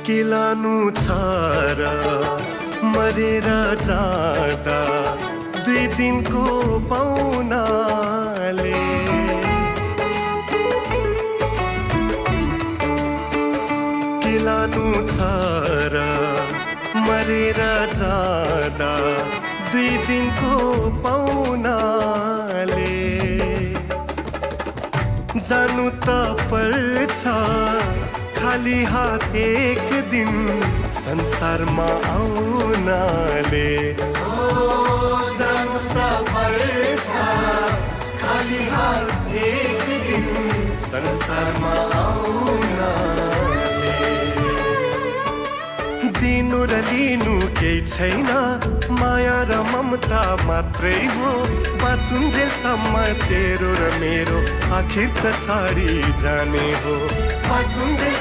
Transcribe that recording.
के लानु छ र मरेर जाँदा 2 दिनको पाउनाले के लानु छ र मरेर जाँदा 2 दिनको पाउनाले जानु त पर्छ खाली हात एक दिन संसारमा आउनाले जानु त पर्छ खाली हात एक दिन संसारमा आउनाले दिनु र लिनु केही छैन माया र ममता मात्रै हो बाँचुन्जेलसम्म तेरो र मेरो आखिर त छाडी जाने हो बाँचुन्जेल